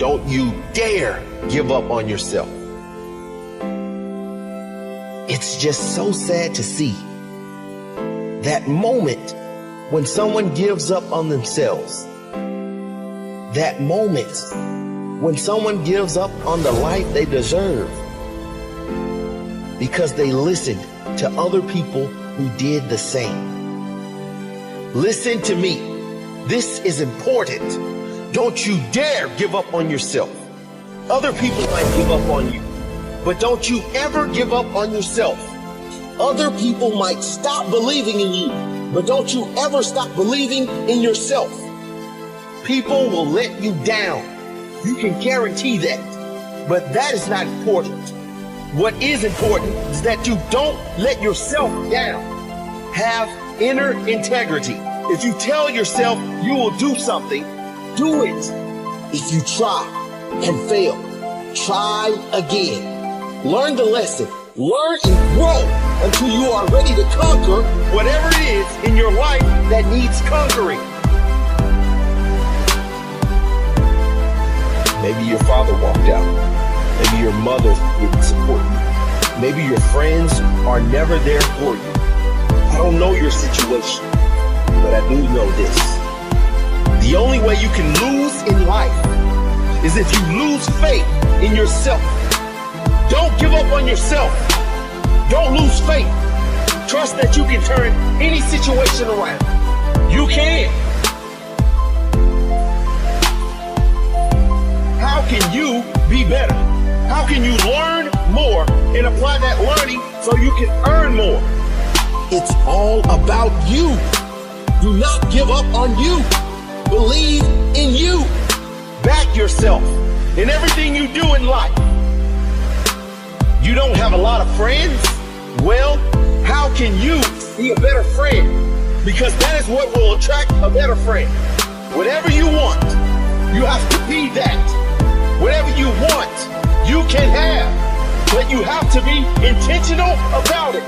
Don't you dare give up on yourself. It's just so sad to see that moment when someone gives up on themselves. That moment when someone gives up on the life they deserve because they listened to other people who did the same. Listen to me. This is important. Don't you dare give up on yourself. Other people might give up on you, but don't you ever give up on yourself. Other people might stop believing in you, but don't you ever stop believing in yourself. People will let you down. You can guarantee that. But that is not important. What is important is that you don't let yourself down. Have inner integrity. If you tell yourself you will do something, do it. If you try and fail, try again. Learn the lesson. Learn and grow until you are ready to conquer whatever it is in your life that needs conquering. Maybe your father walked out. Maybe your mother didn't support you. Maybe your friends are never there for you. I don't know your situation, but I do know this. The only way you can lose in life is if you lose faith in yourself. Don't give up on yourself. Don't lose faith. Trust that you can turn any situation around. You can. How can you be better? How can you learn more and apply that learning so you can earn more? It's all about you. Do not give up on you. Believe in you. Back yourself in everything you do in life. You don't have a lot of friends? Well, how can you be a better friend? Because that is what will attract a better friend. Whatever you want, you have to be that. Whatever you want, you can have. But you have to be intentional about it.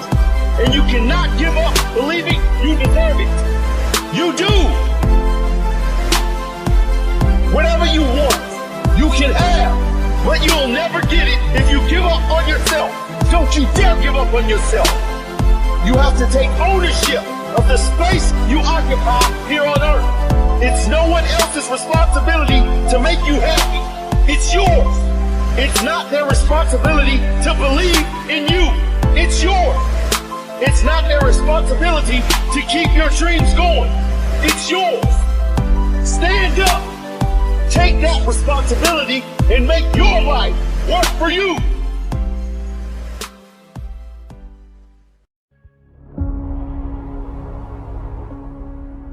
And you cannot give up believing you deserve it. You do. Whatever you want, you can have. But you'll never get it if you give up on yourself. Don't you dare give up on yourself. You have to take ownership of the space you occupy here on earth. It's no one else's responsibility to make you happy. It's yours. It's not their responsibility to believe in you. It's yours. It's not their responsibility to keep your dreams going. It's yours. Stand up. Take that responsibility and make your life work for you.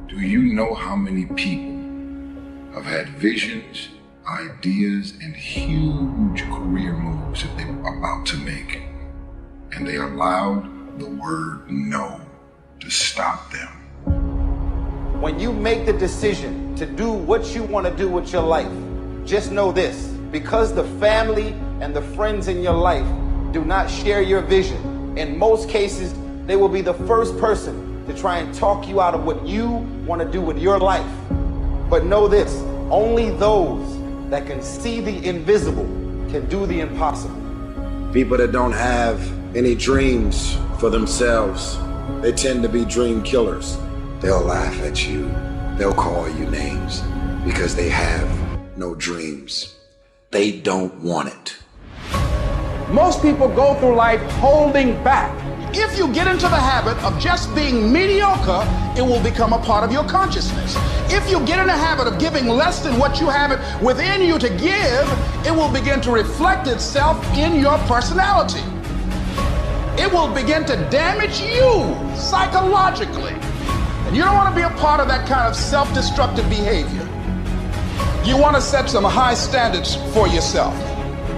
Do you know how many people have had visions, ideas, and huge career moves that they were about to make, and they allowed the word no to stop them? When you make the decision to do what you want to do with your life, just know this: because the family and the friends in your life do not share your vision, in most cases, they will be the first person to try and talk you out of what you want to do with your life. But know this: only those that can see the invisible can do the impossible. People that don't have any dreams for themselves, they tend to be dream killers. They'll laugh at you. They'll call you names because they have no dreams. They don't want it. Most people go through life holding back. If you get into the habit of just being mediocre, it will become a part of your consciousness. If you get in the habit of giving less than what you have it within you to give, it will begin to reflect itself in your personality. It will begin to damage you psychologically. And you don't want to be a part of that kind of self-destructive behavior. You want to set some high standards for yourself.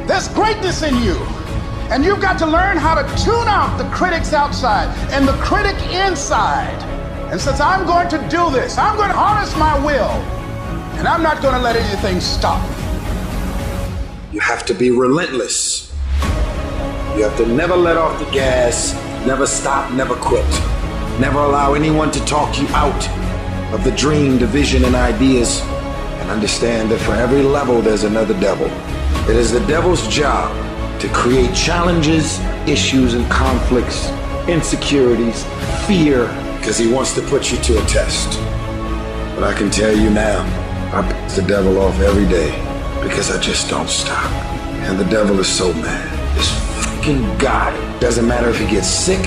There's greatness in you. And you've got to learn how to tune out the critics outside and the critic inside. And since I'm going to do this, I'm going to harness my will. And I'm not going to let anything stop me. You have to be relentless. You have to never let off the gas, never stop, never quit. Never allow anyone to talk you out of the dream, the vision, and ideas and understand that for every level there's another devil. It is the devil's job to create challenges, issues, and conflicts, insecurities, fear, because he wants to put you to a test. But I can tell you now, I piss the devil off every day because I just don't stop. And the devil is so mad. This fucking guy. Doesn't matter if he gets sick.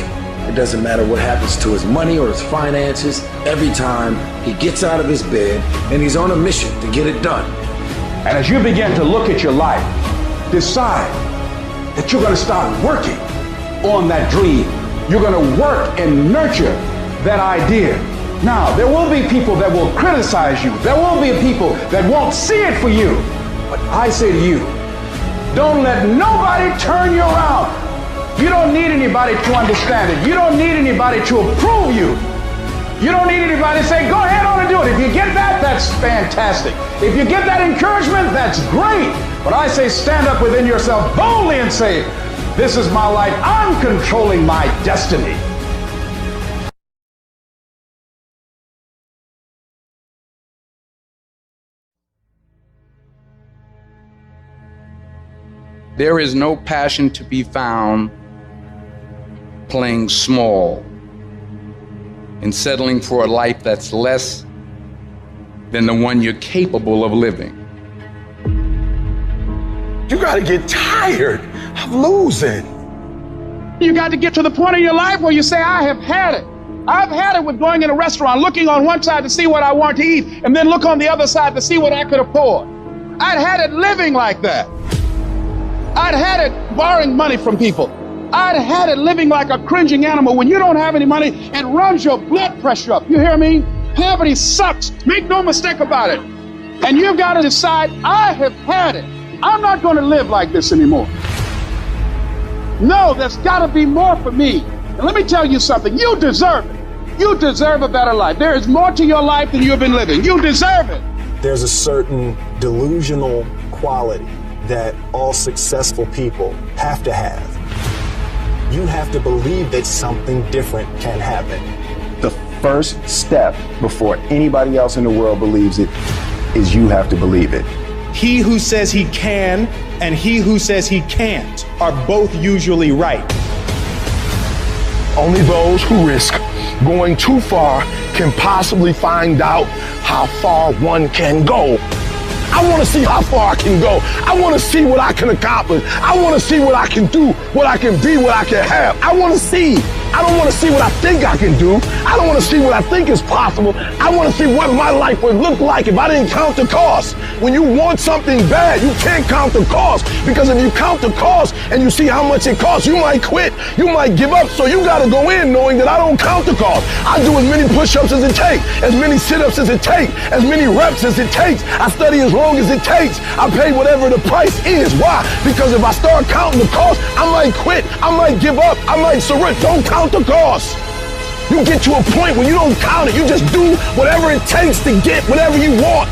It doesn't matter what happens to his money or his finances. Every time he gets out of his bed and he's on a mission to get it done. And as you begin to look at your life, decide that you're going to start working on that dream. You're going to work and nurture that idea. Now, there will be people that will criticize you. There will be people that won't see it for you. But I say to you, don't let nobody turn you around. You don't need anybody to understand it. You don't need anybody to approve you. You don't need anybody to say, go ahead on and do it. If you get that, that's fantastic. If you get that encouragement, that's great. But I say stand up within yourself boldly and say, this is my life. I'm controlling my destiny. There is no passion to be found playing small and settling for a life that's less than the one you're capable of living. You gotta get tired of losing. You got to get to the point in your life where you say, I have had it. I've had it with going in a restaurant, looking on one side to see what I want to eat, and then look on the other side to see what I could afford. I'd had it living like that. I'd had it borrowing money from people. I'd had it living like a cringing animal. When you don't have any money, it runs your blood pressure up. You hear me? Poverty sucks. Make no mistake about it. And you've got to decide, I have had it. I'm not going to live like this anymore. No, there's got to be more for me. And let me tell you something. You deserve it. You deserve a better life. There is more to your life than you've been living. You deserve it. There's a certain delusional quality that all successful people have to have. You have to believe that something different can happen. The first step before anybody else in the world believes it is you have to believe it. He who says he can and he who says he can't are both usually right. Only those who risk going too far can possibly find out how far one can go. I want to see how far I can go. I want to see what I can accomplish. I want to see what I can do, what I can be, what I can have. I want to see. I don't want to see what I think I can do. I don't want to see what I think is possible. I want to see what my life would look like if I didn't count the cost. When you want something bad, you can't count the cost, because if you count the cost and you see how much it costs, you might quit. You might give up. So you got to go in knowing that I don't count the cost. I do as many push-ups as it takes, as many sit-ups as it takes, as many reps as it takes. I study as long as it takes. I pay whatever the price is. Why? Because if I start counting the cost, I might quit. I might give up. I might surrender. Don't count the cost. You get to a point where you don't count it. You just do whatever it takes to get whatever you want.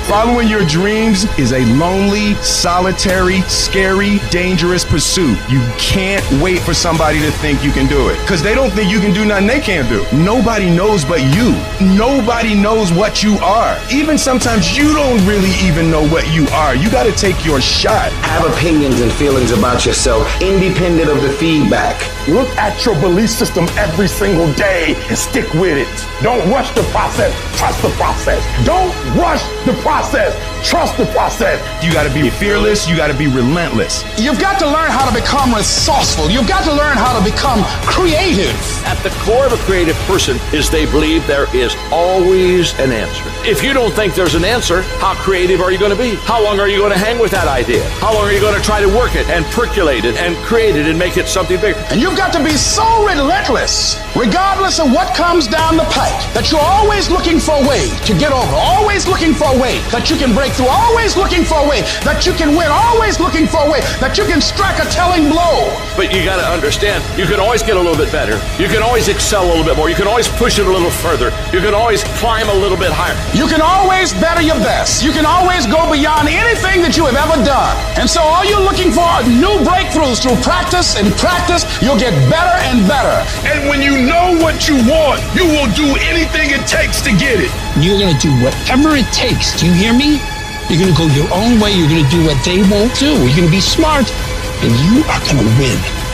Following your dreams is a lonely, solitary, scary, dangerous pursuit. You can't wait for somebody to think you can do it, because they don't think you can do nothing they can't do. Nobody knows but you. Nobody knows what you are. Even sometimes you don't really even know what you are. You got to take your shot. Have opinions and feelings about yourself, independent of the feedback. Look at your belief system every single day and stick with it. Don't rush the process. Trust the process. Don't rush the process. Trust the process. You got to be fearless. You got to be relentless. You've got to learn how to become resourceful. You've got to learn how to become creative. At the core of a creative person is they believe there is always an answer. If you don't think there's an answer, how creative are you going to be? How long are you going to hang with that idea? How long are you going to try to work it and percolate it and create it and make it something bigger? And you've got to be so relentless, regardless of what comes down the pike, that you're always looking for a way to get over, always looking for a way that you can break through, always looking for a way that you can win, always looking for a way that you can strike a telling blow. But you got to understand, you can always get a little bit better. You can always excel a little bit more. You can always push it a little further. You can always climb a little bit higher. You can always better your best. You can always go beyond anything that you have ever done. And so all you're looking for are new breakthroughs through practice and practice. You'll get better and better. And when you know what you want, you will do anything it takes to get it. You're going to do whatever it takes. Do you hear me? You're going to go your own way. You're going to do what they won't do. You're going to be smart, and you are going to win.